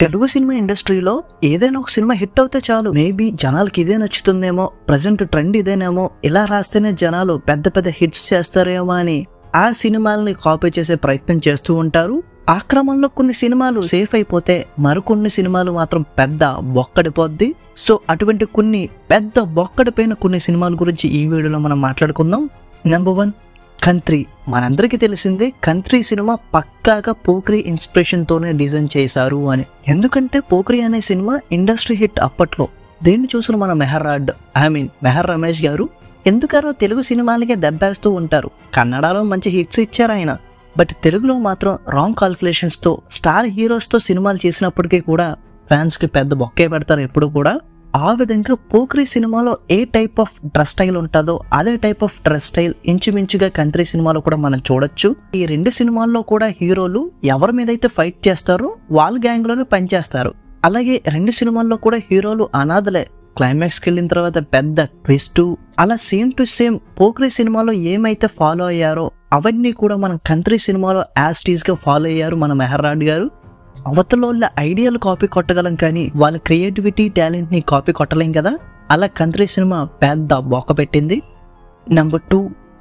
Telugu cinema ఇండస్ట్రీలో ఏదైనా ఒక సినిమా హిట్ అవుతే చాలు, మేబీ జనాలకి ఇదే నచ్చుతుందేమో, ప్రజెంట్ ట్రెండ్ ఇదేనేమో, ఇలా రాస్తేనే జనాలు పెద్ద పెద్ద హిట్స్ చేస్తారేమో అని ఆ సినిమాలని కాపీ చేసే ప్రయత్నం చేస్తూ ఉంటారు. ఆ క్రమంలో కొన్ని సినిమాలు సేఫ్ అయిపోతే మరికొన్ని సినిమాలు మాత్రం పెద్ద బొక్కడిపోద్ది. సో అటువంటి కొన్ని పెద్ద బొక్కడిపోయిన కొన్ని సినిమాల గురించి ఈ వీడియోలో మనం మాట్లాడుకుందాం. నెంబర్ 1, కంత్రి. మనందరికీ తెలిసిందే కంత్రి సినిమా పక్కాగా పోక్రి ఇన్స్పిరేషన్ తోనే డిజైన్ చేశారు అని. ఎందుకంటే పోక్రి అనే సినిమా ఇండస్ట్రీ హిట్ అప్పట్లో. దీన్ని చూసిన మన మెహర్ రమేష్ గారు ఎందుకనో తెలుగు సినిమాలకే దెబ్బేస్తూ ఉంటారు. కన్నడలో మంచి హిట్స్ ఇచ్చారు ఆయన, బట్ తెలుగులో మాత్రం రాంగ్ కాల్కులేషన్స్ తో స్టార్ హీరోస్ తో సినిమాలు చేసినప్పటికీ కూడా ఫ్యాన్స్ కి పెద్ద బొక్కే పెడతారు ఎప్పుడు కూడా. ఆ విధంగా పోక్రి సినిమాలో ఏ టైప్ ఆఫ్ డ్రెస్ స్టైల్ ఉంటుందో అదే టైప్ ఆఫ్ డ్రెస్ స్టైల్ ఇంచుమించుగా కంత్రి సినిమాలో కూడా మనం చూడొచ్చు. ఈ రెండు సినిమాల్లో కూడా హీరోలు ఎవరి మీద అయితే ఫైట్ చేస్తారో వాళ్ళ గ్యాంగ్ లోనే పనిచేస్తారు. అలాగే రెండు సినిమాల్లో కూడా హీరోలు అనాథలే. క్లైమాక్స్కి వెళ్ళిన తర్వాత పెద్ద ట్విస్ట్, అలా సేమ్ టు సేమ్ పోక్రి సినిమాలో ఏమైతే ఫాలో అయ్యారో అవన్నీ కూడా మనం కంత్రి సినిమాలో యాజ్ టీజ్ గా ఫాలో అయ్యారు మన మెహర్ గారు. అవతల వాళ్ళ ఐడియాలు కాపీ కొట్టగలం కానీ వాళ్ళ క్రియేటివిటీ టాలెంట్ ని కాపీ కొట్టలేం కదా. అలా కంత్రి సినిమా పెద్ద బొక్క పెట్టింది. నెంబర్ 2,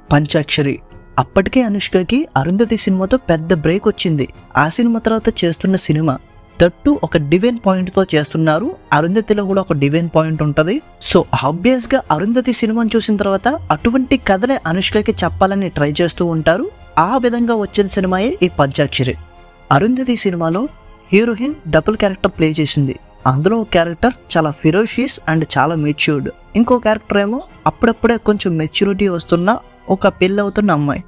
పంచాక్షరి. అప్పటికే అనుష్కకి అరుంధతి సినిమాతో పెద్ద బ్రేక్ వచ్చింది. ఆ సినిమా తర్వాత చేస్తున్న సినిమా దట్టు ఒక డివైన్ పాయింట్ తో చేస్తున్నారు. అరుంధతిలో కూడా ఒక డివైన్ పాయింట్ ఉంటది. సో ఆబ్వియస్ గా అరుంధతి సినిమాని చూసిన తర్వాత అటువంటి కథలే అనుష్కకి చెప్పాలని ట్రై చేస్తూ ఉంటారు. ఆ విధంగా వచ్చిన సినిమాయే ఈ పంచాక్షరి. అరుంధతి సినిమాలో హీరోయిన్ డబుల్ క్యారెక్టర్ ప్లే చేసింది. అందులో ఒక క్యారెక్టర్ చాలా ఫిరోషియస్ అండ్ చాలా మెచ్యూర్డ్, ఇంకో క్యారెక్టర్ ఏమో అప్పుడప్పుడే కొంచెం మెచ్యూరిటీ వస్తున్న ఒక పెళ్ళి అవుతున్న అమ్మాయి.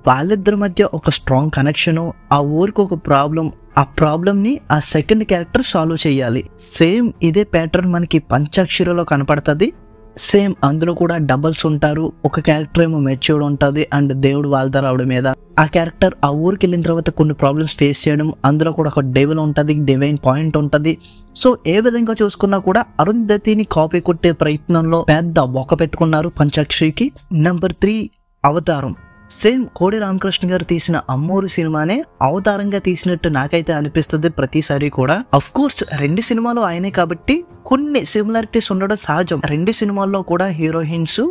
వాళ్ళిద్దరి మధ్య ఒక స్ట్రాంగ్ కనెక్షన్, ఆ ఊరికి ఒక ప్రాబ్లం, ఆ ప్రాబ్లమ్ ని ఆ సెకండ్ క్యారెక్టర్ సాల్వ్ చేయాలి. సేమ్ ఇదే ప్యాటర్న్ మనకి పంచాక్షరిలో కనపడుతుంది. సేమ్ అందులో కూడా డబల్స్ ఉంటారు. ఒక క్యారెక్టర్ ఏమో మెచ్యూర్డ్ ఉంటుంది అండ్ దేవుడు వాళ్తారు ఆవిడ మీద. ఆ క్యారెక్టర్ ఆ ఊరికి వెళ్ళిన తర్వాత కొన్ని ప్రాబ్లమ్స్ ఫేస్ చేయడం, అందులో కూడా ఒక డెవిల్ ఉంటుంది, డివైన్ పాయింట్ ఉంటుంది. సో ఏ విధంగా చూసుకున్నా కూడా అరుంధతిని కాపీ కొట్టే ప్రయత్నంలో పెద్ద బొక్క పెట్టుకున్నారు పంచాక్షరికి. నెంబర్ 3, అవతారం. సేమ్ కోడి రామకృష్ణ గారు తీసిన అమ్మోరు సినిమానే అవతారంగా తీసినట్టు నాకైతే అనిపిస్తుంది ప్రతిసారి కూడా. అఫ్ కోర్స్ రెండు సినిమాలు ఆయనే కాబట్టి కొన్ని సిమిలారిటీస్ ఉండడం సహజం. రెండు సినిమాల్లో కూడా హీరోయిన్స్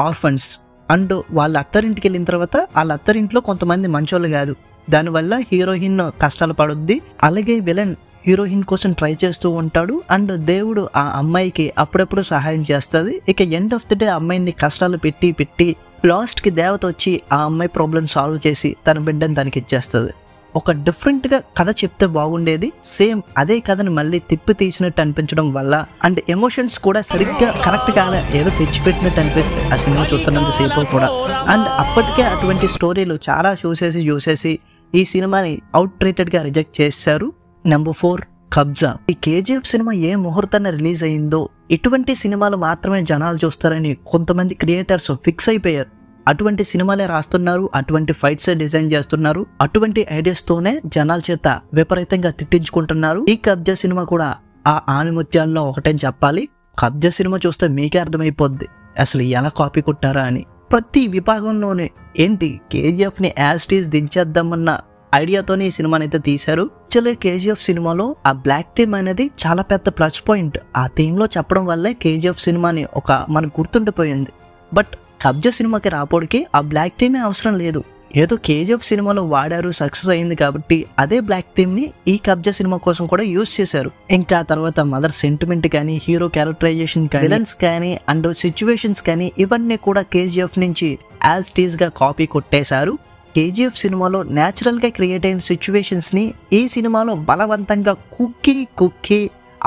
ఆర్ఫన్స్ అండ్ వాళ్ళ అత్తరింటికి వెళ్ళిన తర్వాత వాళ్ళ అత్తరింట్లో కొంతమంది మంచోళ్ళు కాదు, దానివల్ల హీరోయిన్ కష్టాలు పడుద్ది. అలాగే విలన్ హీరోయిన్ కోసం ట్రై చేస్తూ ఉంటాడు అండ్ దేవుడు ఆ అమ్మాయికి అప్పుడప్పుడు సహాయం చేస్తుంది. ఇక ఎండ్ ఆఫ్ ది డే అమ్మాయిని కష్టాలు పెట్టి లాస్ట్ కి దేవత వచ్చి ఆ అమ్మాయి ప్రాబ్లం సాల్వ్ చేసి తన బిడ్డని తనకి ఇచ్చేస్తుంది. ఒక డిఫరెంట్ గా కథ చెప్తే బాగుండేది. సేమ్ అదే కథని మళ్ళీ తిప్పి తీసినట్టు అనిపించడం వల్ల అండ్ ఎమోషన్స్ కూడా సరిగ్గా కరెక్ట్ కాలే, ఏదో తెచ్చిపెట్టినట్టు అనిపిస్తుంది ఆ సినిమా చూస్తున్నంత సేపు కూడా. అండ్ అప్పటికే అటువంటి స్టోరీలు చాలా చూసేసి ఈ సినిమాని అవుట్ రేటెడ్ గా రిజెక్ట్ చేశారు. నెంబర్ 4, కబ్జా. ఈ KGF సినిమా ఏ ముహూర్తాన్ని రిలీజ్ అయిందో ఇటువంటి సినిమాలు మాత్రమే జనాలు చూస్తారని కొంతమంది క్రియేటర్స్ ఫిక్స్ అయిపోయారు. అటువంటి సినిమాలే రాస్తున్నారు, అటువంటి ఫైట్స్ డిజైన్ చేస్తున్నారు, అటువంటి ఐడియాస్ తోనే జనాల చేత విపరీతంగా తిట్టించుకుంటున్నారు. ఈ కబ్జా సినిమా కూడా ఆ ఆణిముత్యాల్లో ఒకటే చెప్పాలి. కబ్జా సినిమా చూస్తే మీకే అర్థమైపోద్ది అసలు ఎలా కాపీ కొట్టారా అని. ప్రతి విభాగంలోనే ఏంటి KGF ని యాజ్ ఇట్ ఈజ్ దించేద్దామన్న ఐడియాతోనే ఈ సినిమాని అయితే తీశారు. యాక్చువల్లీ KGF సినిమాలో ఆ బ్లాక్ థీమ్ అనేది చాలా పెద్ద ప్లస్ పాయింట్. ఆ థీమ్ లో చెప్పడం వల్లే KGF సినిమాని ఒక మనకు గుర్తుండిపోయింది. బట్ కబ్జా సినిమాకి రాపోడికి ఆ బ్లాక్ థీమే అవసరం లేదు. ఏదో KGF సినిమాలో వాడారు, సక్సెస్ అయింది కాబట్టి అదే బ్లాక్ థీమ్ ని ఈ కబ్జా సినిమా కోసం కూడా యూజ్ చేశారు. ఇంకా తర్వాత మదర్ సెంటిమెంట్ కానీ, హీరో క్యారెక్టరైజేషన్ కానీ, విలన్స్ కానీ అండ్ సిచ్యువేషన్స్ కానీ ఇవన్నీ కూడా KGF నుంచి యాజ్ టీజ్ గా కాపీ కొట్టేశారు. KGF సినిమాలో న్యాచురల్ గా క్రియేట్ అయిన సిచ్యువేషన్స్ ని ఈ సినిమాలో బలవంతంగా కుక్కి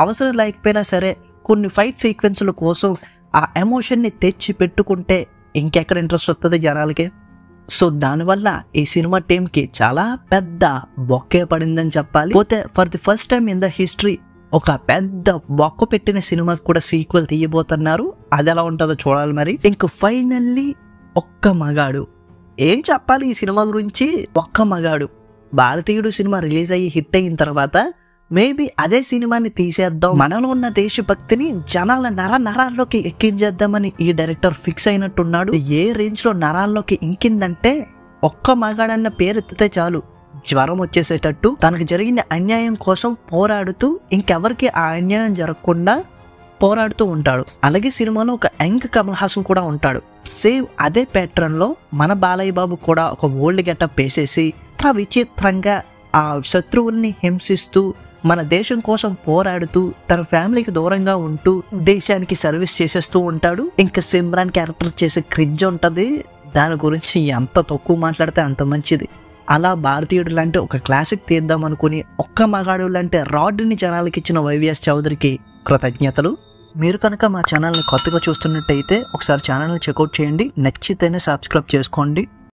అవసరం లేకపోయినా సరే కొన్ని ఫైట్ సీక్వెన్స్ల కోసం ఆ ఎమోషన్ ని తెచ్చి పెట్టుకుంటే ఇంకెక్కడ ఇంట్రెస్ట్ వస్తుంది జనాలకి. సో దానివల్ల ఈ సినిమా టీమ్ కి చాలా పెద్ద బొక్కే పడిందని చెప్పాలి. పోతే for the first time in the history ఒక పెద్ద బొక్క పెట్టిన సినిమాకి కూడా సీక్వెల్ తీయబోతున్నారు. అది ఎలా ఉంటుందో చూడాలి మరి. ఇంక ఫైనల్లీ ఒక్క మగాడు. ఏం చెప్పాలి ఈ సినిమా గురించి? ఒక్క మగాడు. భారతీయుడు సినిమా రిలీజ్ అయ్యి హిట్ అయిన తర్వాత మేబీ అదే సినిమాని తీసేద్దాం, మనలో ఉన్న దేశభక్తిని జనాల నరాల్లోకి ఎక్కించేద్దామని ఈ డైరెక్టర్ ఫిక్స్ అయినట్టున్నాడు. ఏ రేంజ్ లో నరాల్లోకి ఇంకిందంటే ఒక్క మగాడన్న పేరు ఎత్తితే చాలు జ్వరం వచ్చేసేటట్టు తనకు జరిగిన అన్యాయం కోసం పోరాడుతూ ఇంకెవరికి ఆ అన్యాయం జరగకుండా పోరాడుతూ ఉంటాడు. అలాగే సినిమాలో ఒక యంగ్ కమల్ హాసన్ కూడా ఉంటాడు. సేమ్ అదే ప్యాటర్న్ లో మన బాలయ్య బాబు కూడా ఒక ఓల్డ్ గెటప్ వేసేసి విచిత్రంగా ఆ శత్రువుల్ని హింసిస్తూ మన దేశం కోసం పోరాడుతూ తన ఫ్యామిలీకి దూరంగా ఉంటూ దేశానికి సర్వీస్ చేసేస్తూ ఉంటాడు. ఇంకా సిమ్రాన్ క్యారెక్టర్ చేసే క్రింజ్ ఉంటది. దాని గురించి ఎంత తక్కువ మాట్లాడితే అంత మంచిది. అలా భారతీయుడు లాంటి ఒక క్లాసిక్ తీద్దాం అనుకుని ఒక్క మగాడు లాంటి రాడ్ని జనాలకి ఇచ్చిన వైవిఎస్ చౌదరికి కృతజ్ఞతలు. మీరు కనుక మా ఛానల్ని కొత్తగా చూస్తున్నట్టయితే ఒకసారి ఛానల్ని చెక్అవుట్ చేయండి. నచ్చితేనే సబ్స్క్రైబ్ చేసుకోండి.